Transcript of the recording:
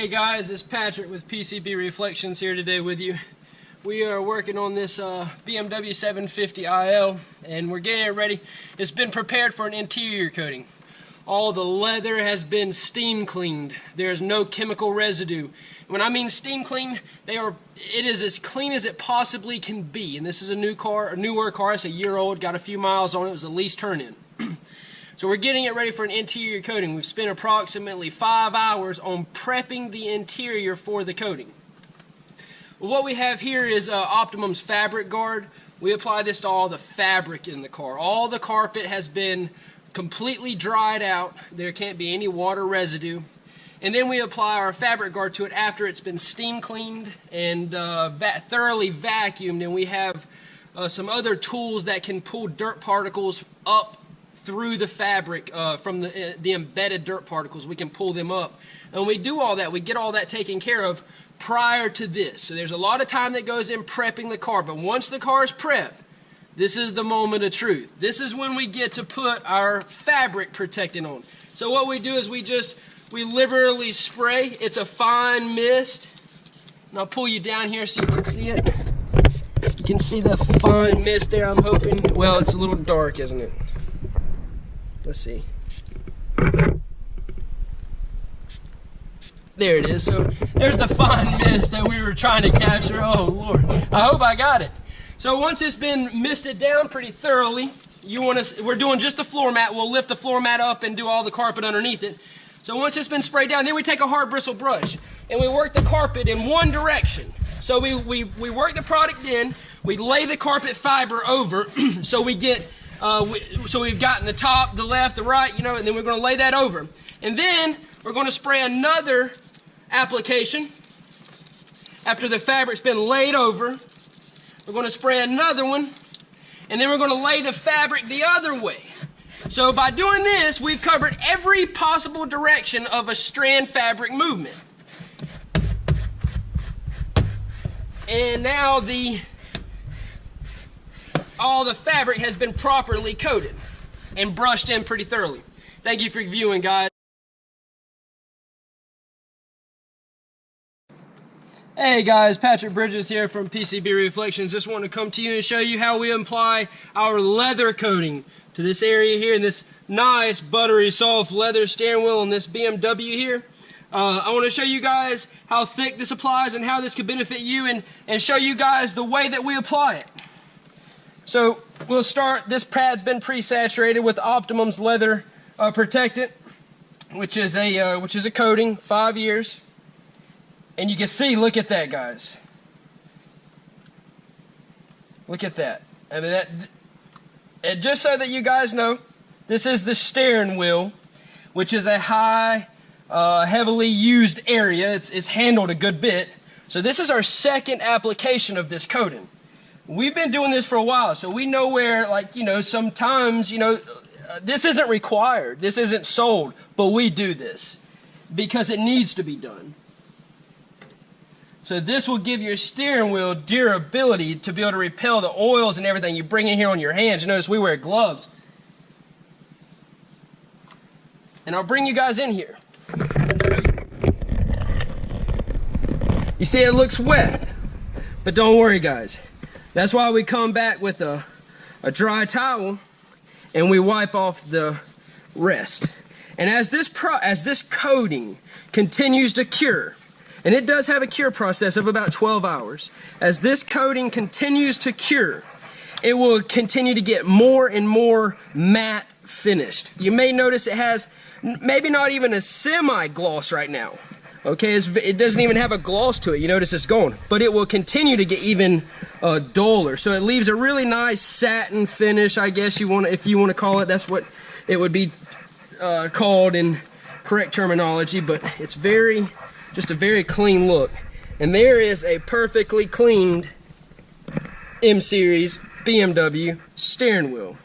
Hey guys, it's Patrick with PCB Reflections here today with you. We are working on this BMW 750IL and we're getting it ready. It's been prepared for an interior coating. All the leather has been steam cleaned. There's no chemical residue. When I mean steam cleaned, it is as clean as it possibly can be. And this is a newer car. It's a year old, got a few miles on it. It was a lease turn-in. So we're getting it ready for an interior coating. We've spent approximately 5 hours on prepping the interior for the coating. Well, what we have here is Optimum's fabric guard. We apply this to all the fabric in the car. All the carpet has been completely dried out. There can't be any water residue. And then we apply our fabric guard to it after it's been steam cleaned and thoroughly vacuumed. And we have some other tools that can pull dirt particles up through the fabric from the embedded dirt particles. We can pull them up. And when we do all that, we get all that taken care of prior to this. So there's a lot of time that goes in prepping the car. But once the car is prepped, this is the moment of truth. This is when we get to put our fabric protectant on. So what we do is we liberally spray. It's a fine mist. And I'll pull you down here so you can see it. You can see the fine mist there, I'm hoping. Well, it's a little dark, isn't it? Let's see. There it is. So there's the fine mist that we were trying to capture. Oh Lord, I hope I got it. So once it's been misted down pretty thoroughly, we're doing just the floor mat. We'll lift the floor mat up and do all the carpet underneath it. So once it's been sprayed down, then we take a hard bristle brush and we work the carpet in one direction. So we work the product in, we lay the carpet fiber over, so we get so we've gotten the top, the left, the right, and then we're going to lay that over. And then we're going to spray another application. After the fabric's been laid over, we're going to spray another one. And then we're going to lay the fabric the other way. So by doing this, we've covered every possible direction of a strand fabric movement. And now all the fabric has been properly coated and brushed in pretty thoroughly. Thank you for viewing, guys. Hey guys, Patrick Bridges here from PCB Reflections. Just want to come to you and show you how we apply our leather coating to this area here in this nice buttery soft leather steering wheel on this BMW here. I want to show you guys how thick this applies and how this could benefit you and show you guys the way that we apply it. So we'll start. This pad's been pre-saturated with Optimum's leather protectant, which is a coating, 5 years. And you can see, look at that, guys. Look at that. I mean, and just so that you guys know, this is the steering wheel, which is a high, heavily used area. It's handled a good bit. So this is our second application of this coating. We've been doing this for a while, so we know where, sometimes, this isn't required. This isn't sold, but we do this because it needs to be done. So this will give your steering wheel durability to be able to repel the oils and everything you bring in here on your hands. You notice we wear gloves. And I'll bring you guys in here. You see it looks wet, but don't worry, guys. That's why we come back with a dry towel and we wipe off the rest. And as this coating continues to cure, and it does have a cure process of about 12 hours, as this coating continues to cure, it will continue to get more and more matte finished. You may notice it has maybe not even a semi-gloss right now. Okay, it doesn't even have a gloss to it. You notice it's gone. But it will continue to get even duller. So it leaves a really nice satin finish, I guess if you want to call it. That's what it would be called in correct terminology. But it's just a very clean look. And there is a perfectly cleaned M-Series BMW steering wheel.